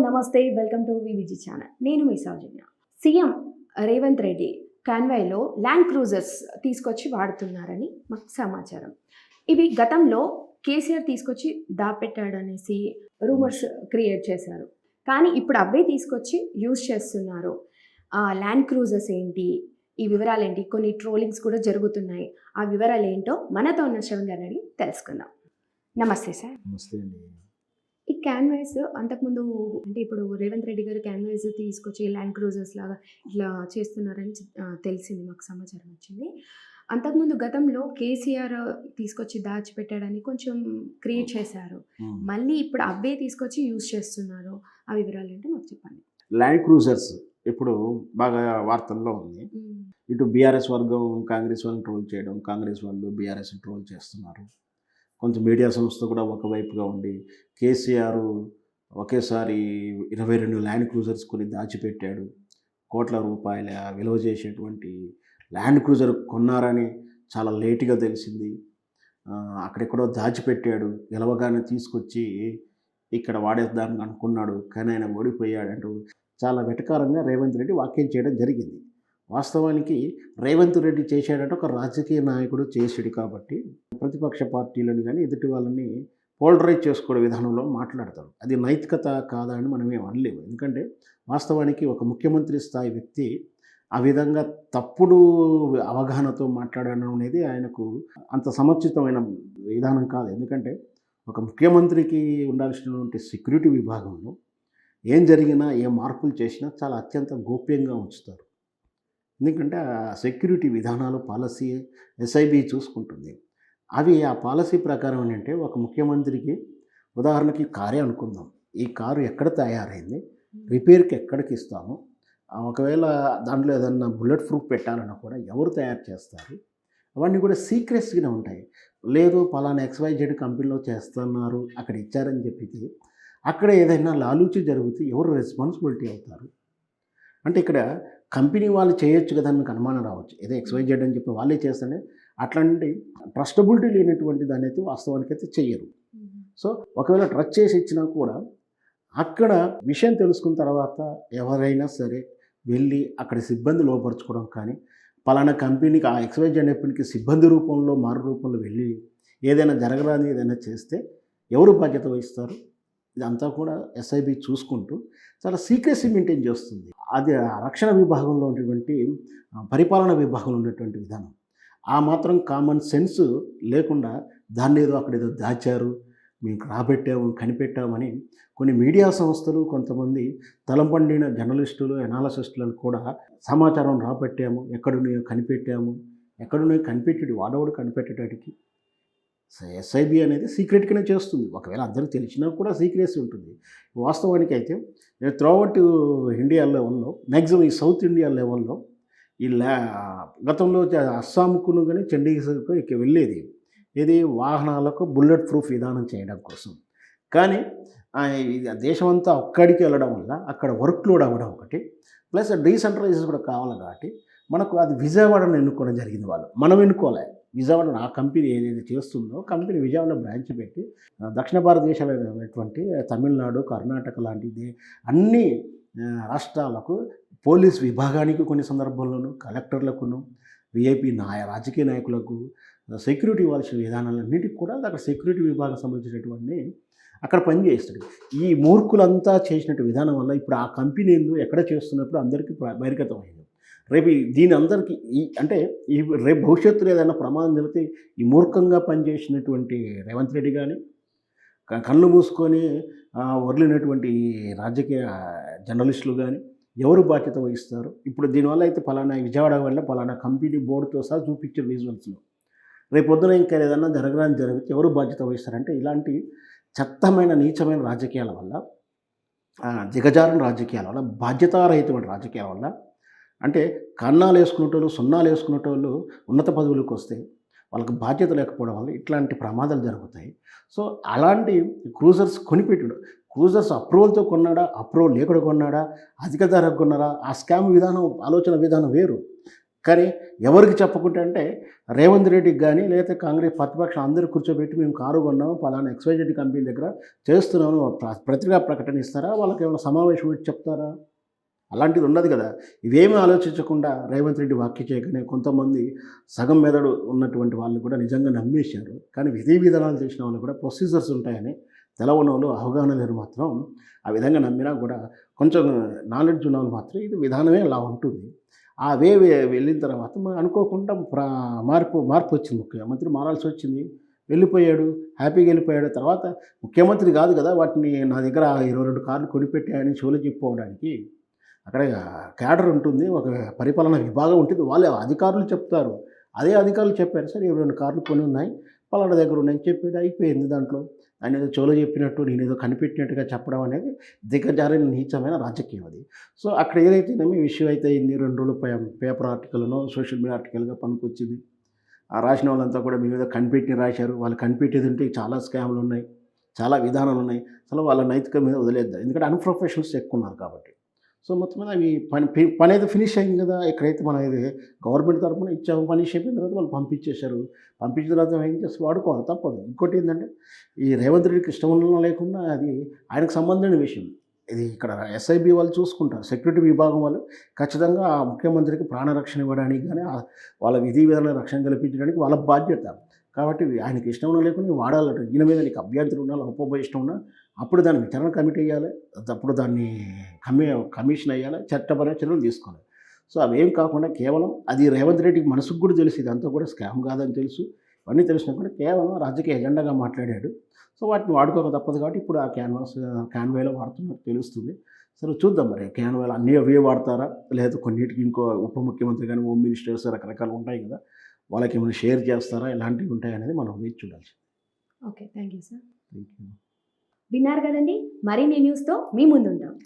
నమస్తే. Welcome to వివిజీ channel. నేను మీ సౌజన్య. సీఎం రేవంత్ రెడ్డి కాన్వాయ్‌లో ల్యాండ్ క్రూజర్స్ తీసుకొచ్చి వాడుతున్నారని మాకు సమాచారం. ఇవి గతంలో కేసీఆర్ తీసుకొచ్చి దాపెట్టాడనేసి రూమర్స్ క్రియేట్ చేశారు. కానీ ఇప్పుడు అవే తీసుకొచ్చి యూజ్ చేస్తున్నారు. ల్యాండ్ క్రూజర్స్ ఏంటి? ఈ వివరాలేంటి? కొన్ని ట్రోలింగ్స్ కూడా జరుగుతున్నాయి. ఆ వివరాలేంటో మనతో ఉన్న శ్రవణ్ గారిని అడిగి తెలుసుకుందాం. నమస్తే సార్. నమస్తే అండి. ఈ క్యాన్వాస్ అంతకుముందు అంటే ఇప్పుడు రేవంత్ రెడ్డి గారు క్యాన్వాస్ తీసుకొచ్చి ల్యాండ్ క్రూజర్స్ లాగా ఇట్లా చేస్తున్నారని తెలిసింది, మాకు సమాచారం వచ్చింది. అంతకుముందు గతంలో కేసీఆర్ తీసుకొచ్చి దాచిపెట్టాడని కొంచెం క్రియేట్ చేశారు. మళ్ళీ ఇప్పుడు అవే తీసుకొచ్చి యూజ్ చేస్తున్నారు. ఆ వివరాలు ఏంటో మాకు చెప్పండి. ల్యాండ్ క్రూజర్స్ ఇప్పుడు బాగా వార్తల్లో ఉంది. ఇటు బీఆర్ఎస్ వర్గం కాంగ్రెస్ వాళ్ళని ట్రోల్ చేయడం, కాంగ్రెస్ వాళ్ళు బీఆర్ఎస్ ట్రోల్ చేస్తున్నారు. కొంచెం మీడియా సంస్థ కూడా ఒకవైపుగా ఉండి కేసీఆర్ ఒకేసారి 22 ల్యాండ్ క్రూజర్స్ కొని దాచిపెట్టాడు, కోట్ల రూపాయల విలువ చేసేటువంటి ల్యాండ్ క్రూజర్ కొన్నారని చాలా లేటుగా తెలిసింది. అక్కడెక్కడో దాచిపెట్టాడు, గెలవగానే తీసుకొచ్చి ఇక్కడ వాడేద్దామని అనుకున్నాడు, కానీ ఆయన ఓడిపోయాడంటూ చాలా వెటకారంగా రేవంత్ రెడ్డి వ్యాఖ్యలు చేయడం జరిగింది. వాస్తవానికి రేవంత్ రెడ్డి చేశాడంటే ఒక రాజకీయ నాయకుడు చేసాడు కాబట్టి ప్రతిపక్ష పార్టీలను కానీ ఎదుటి వాళ్ళని పోలరైజ్ చేసుకోవడం విధానంలో మాట్లాడతారు. అది నైతికత కాదా అని మనం ఏం అనలేము. ఎందుకంటే వాస్తవానికి ఒక ముఖ్యమంత్రి స్థాయి వ్యక్తి ఆ విధంగా తప్పుడు అవగాహనతో మాట్లాడడం అనేది ఆయనకు అంత సముచితమైన విధానం కాదు. ఎందుకంటే ఒక ముఖ్యమంత్రికి ఉండాల్సినటువంటి సెక్యూరిటీ విభాగంలో ఏం జరిగినా ఏ మార్పులు చేసినా చాలా అత్యంత గోప్యంగా ఉంచుతారు. ఎందుకంటే ఆ సెక్యూరిటీ విధానాలు పాలసీ ఎస్ఐబి చూసుకుంటుంది. అవి ఆ పాలసీ ప్రకారం ఏంటంటే ఒక ముఖ్యమంత్రికి ఉదాహరణకి కారే అనుకుందాం, ఈ కారు ఎక్కడ తయారైంది, రిపేర్కి ఎక్కడికి ఇస్తాము, ఒకవేళ దాంట్లో ఏదన్నా బుల్లెట్ ప్రూఫ్ పెట్టాలన్నా కూడా ఎవరు తయారు చేస్తారు, అవన్నీ కూడా సీక్రెట్స్గానే ఉంటాయి. లేదు పలానా XYZ కంపెనీలో చేస్తున్నారు అక్కడ ఇచ్చారని చెప్పితే అక్కడ ఏదైనా లాలూచి జరిగితే ఎవరు రెస్పాన్సిబిలిటీ అవుతారు? అంటే ఇక్కడ కంపెనీ వాళ్ళు చేయొచ్చు కదా అని మీకు అనుమానం రావచ్చు. ఏదో XYZ అని చెప్పి వాళ్ళే చేస్తేనే అట్లాంటి ట్రస్టబిలిటీ లేనటువంటి దాన్ని అయితే వాస్తవానికి అయితే చెయ్యరు. సో ఒకవేళ ట్రస్ట్ చేసి ఇచ్చినా కూడా అక్కడ విషయం తెలుసుకున్న తర్వాత ఎవరైనా సరే వెళ్ళి అక్కడ సిబ్బంది లోపరుచుకోవడం కానీ పలానా కంపెనీకి ఆ XYZ కంపెనీకి సిబ్బంది రూపంలో మారు రూపంలో వెళ్ళి ఏదైనా జరగరాని ఏదైనా చేస్తే ఎవరు బాధ్యత వహిస్తారు? ఇదంతా కూడా ఎస్ఐబి చూసుకుంటూ చాలా సీక్రెసీ మెయింటైన్ చేస్తుంది. అది రక్షణ విభాగంలో ఉన్నటువంటి పరిపాలన విభాగంలో ఉన్నటువంటి విధానం. ఆ మాత్రం కామన్ సెన్స్ లేకుండా దాన్ని ఏదో అక్కడ ఏదో దాచారు, మీకు రాబెట్టాము కనిపెట్టామని కొన్ని మీడియా సంస్థలు కొంతమంది తలంపండిన జర్నలిస్టులు ఎనాలసిస్టులను కూడా సమాచారం రాబెట్టాము, ఎక్కడున్నాయో కనిపెట్టాము, ఎక్కడున్నాయో కనిపెట్టాడు వాడవాడు కనిపెట్టడానికి. ఎస్ఐబి అనేది సీక్రెట్గానే చేస్తుంది. ఒకవేళ అందరికీ తెలిసినా కూడా సీక్రెసీ ఉంటుంది. వాస్తవానికి అయితే త్రూఅవుట్ ఇండియా లెవెల్లో మ్యాక్సిమం ఈ సౌత్ ఇండియా లెవెల్లో ఈ గతంలో అస్సాంకును కానీ చండీగఢ్కు ఇక వెళ్ళేది ఇది వాహనాలకు బుల్లెట్ ప్రూఫ్ విధానం చేయడం కోసం. కానీ దేశమంతా ఒక్కడికి వెళ్ళడం వల్ల అక్కడ వర్క్ లోడ్ అవ్వడం ఒకటి, ప్లస్ డీసెంట్రలైజ్ కూడా కావాలి కాబట్టి మనకు అది విజయవాడను ఎన్నుకోవడం జరిగింది. మనం ఎన్నుకోలే, విజయవాడ ఆ కంపెనీ ఏదైతే చేస్తుందో కంపెనీ విజయవాడలో బ్రాంచ్ పెట్టి దక్షిణ భారతదేశాలైనటువంటి తమిళనాడు, కర్ణాటక లాంటిది అన్ని రాష్ట్రాలకు పోలీస్ విభాగానికి కొన్ని సందర్భాల్లోనూ కలెక్టర్లకును విఐపి రాజకీయ నాయకులకు సెక్యూరిటీ ఇవ్వాల్సిన విధానాలన్నిటికీ కూడా అక్కడ సెక్యూరిటీ విభాగం సంబంధించినటువంటి అక్కడ పనిచేస్తాడు. ఈ మూర్ఖులంతా చేసినట్టు విధానం వల్ల ఇప్పుడు ఆ కంపెనీ ఎక్కడ చేస్తున్నప్పుడు అందరికీ బహిర్గతమైంది. రేపు దీని అందరికీ అంటే రేపు భవిష్యత్తులో ఏదైనా ప్రమాదం జరిగితే ఈ మూర్ఖంగా పనిచేసినటువంటి రేవంత్ రెడ్డి కానీ కళ్ళు మూసుకొని వదిలినటువంటి రాజకీయ జర్నలిస్టులు కానీ ఎవరు బాధ్యత వహిస్తారు? ఇప్పుడు దీనివల్ల అయితే పలానా విజయవాడ వల్ల పలానా కంపెనీ బోర్డుతో సహా చూపించే విజువల్స్లో రేపు పొద్దున ఇంకా ఏదైనా జరగడానికి జరిగితే ఎవరు బాధ్యత వహిస్తారంటే ఇలాంటి చెత్తమైన నీచమైన రాజకీయాల వల్ల, దిగజారిన రాజకీయాల వల్ల, బాధ్యతారహితమైన రాజకీయాల వల్ల, అంటే కన్నాలు వేసుకునేటోళ్ళు సున్నాలు వేసుకునేటోళ్ళు ఉన్నత పదవులకు వస్తే వాళ్ళకి బాధ్యత లేకపోవడం వల్ల ఇట్లాంటి ప్రమాదాలు జరుగుతాయి. సో అలాంటి క్రూజర్స్ కొనిపెట్టాడు. క్రూజర్స్ అప్రూవల్తో కొన్నాడా, అప్రూవల్ లేకుండా కొన్నాడా, అధిక ధరకు కొన్నారా, ఆ స్కామ్ విధానం ఆలోచన విధానం వేరు. కానీ ఎవరికి చెప్పుకుంటే అంటే రేవంత్ రెడ్డికి కానీ లేకపోతే కాంగ్రెస్ ప్రతిపక్షం అందరూ కూర్చోబెట్టి మేము కారు కొన్నాము పలానా XYZ కంపెనీ దగ్గర చేస్తున్నాము పత్రికా ప్రకటన ఇస్తారా, వాళ్ళకి ఏమైనా సమావేశం పెట్టి చెప్తారా? అలాంటిది ఉండదు కదా. ఇవేమీ ఆలోచించకుండా రేవంత్ రెడ్డి వ్యాఖ్య చేయగానే కొంతమంది సగం మెదడు ఉన్నటువంటి వాళ్ళు కూడా నిజంగా నమ్మేశారు. కానీ విధి విధానాలు చేసిన వాళ్ళు కూడా ప్రొసీజర్స్ ఉంటాయని తెలవని వాళ్ళు, అవగాహన లేరు మాత్రం ఆ విధంగా నమ్మినా కూడా కొంచెం నాలెడ్జ్ ఉన్న వాళ్ళు మాత్రం ఇది విధానమే అలా ఉంటుంది. ఆ వే వెళ్ళిన తర్వాత అనుకోకుండా మార్పు వచ్చింది. ముఖ్యమంత్రి మారాల్సి వచ్చింది. వెళ్ళిపోయాడు, హ్యాపీగా వెళ్ళిపోయాడు. తర్వాత ముఖ్యమంత్రి కాదు కదా, వాటిని నా దగ్గర 22 కార్లు కొనిపెట్టాయని చెవులు చెప్పుకోవడానికి అక్కడ క్యాడర్ ఉంటుంది, ఒక పరిపాలనా విభాగం ఉంటుంది, వాళ్ళే అధికారులు చెప్తారు. అదే అధికారులు చెప్పారు, సార్ 22 కార్లు కొని ఉన్నాయి, పలానా దగ్గర ఉన్నాయని చెప్పాడు, అయిపోయింది. దాంట్లో ఆయన ఏదో చెవులో చెప్పినట్టు నేనేదో కనిపెట్టినట్టుగా చెప్పడం అనేది దిగజారిన నీచమైన రాజకీయం అది. సో అక్కడ ఏదైతేనేమి ఇష్యూ అయితే అయింది, 2 రోజులు పేపర్ ఆర్టికల్నో సోషల్ మీడియా ఆర్టికల్గా పనికొచ్చింది. ఆ రాసిన వాళ్ళంతా కూడా మీ మీద కనిపెట్టి రాశారు. వాళ్ళు కనిపెట్టేది ఉంటే చాలా స్కామ్లు ఉన్నాయి, చాలా విధానాలు ఉన్నాయి. అసలు వాళ్ళ నైతిక మీద వదిలేద్దాం, ఎందుకంటే అన్ప్రొఫెషనల్స్ ఎక్కువ ఉన్నారు కాబట్టి. సో మొత్తం మీద అవి పని అయితే ఫినిష్ అయింది కదా. ఎక్కడైతే మనం ఇది గవర్నమెంట్ తరఫున ఇచ్చాము, ఫినిష్ అయిపోయిన తర్వాత వాళ్ళు పంపించేశారు. పంపించిన తర్వాత ఏం చేసి వాడుకోవాలి, తప్పదు. ఇంకోటి ఏంటంటే ఈ రేవంత్ రెడ్డికి ఇష్టం ఉన్నా లేకుండా అది ఆయనకు సంబంధించిన విషయం. ఇది ఇక్కడ SIB వాళ్ళు చూసుకుంటారు, సెక్యూరిటీ విభాగం వాళ్ళు ఖచ్చితంగా ఆ ముఖ్యమంత్రికి ప్రాణరక్షణ ఇవ్వడానికి కానీ వాళ్ళ విధి విధాన రక్షణ కల్పించడానికి వాళ్ళ బాధ్యత. కాబట్టి ఆయనకి ఇష్టం ఉన్నా లేకుండా వాడాలంటే ఈయన మీద నీకు అభ్యంతరం ఉన్నా లోపభ ఇష్టం ఉన్నా అప్పుడు దాన్ని విచారణ కమిటీ వేయాలి, అప్పుడు దాన్ని కమిషన్ వేయాలి, చట్టపరమైన చర్యలు తీసుకోవాలి. సో అవేం కాకుండా కేవలం అది రేవంత్ రెడ్డికి మనసుకు కూడా తెలుసు ఇదంతా కూడా స్కామ్ కాదని తెలుసు. ఇవన్నీ తెలిసినా కూడా కేవలం రాజకీయ ఎజెండాగా మాట్లాడాడు. సో వాటిని వాడుకోక తప్పదు కాబట్టి ఇప్పుడు ఆ క్యాన్వేలో వాడుతున్నట్టు తెలుస్తుంది. సరే చూద్దాం మరి క్యాన్వేలో అన్నీ అవే వాడతారా, లేదా కొన్నిటికి ఇంకో ఉప ముఖ్యమంత్రి కానీ హోమ్ మినిస్టర్స్ రకరకాలు ఉంటాయి కదా, వాళ్ళకి ఏమైనా షేర్ చేస్తారా, ఎలాంటివి ఉంటాయనేది మనం వేచి చూడాల్సి. Okay, thank you sir. Thank you. విన్నారు కదండి, మరిన్ని న్యూస్తో మీ ముందుంటాం.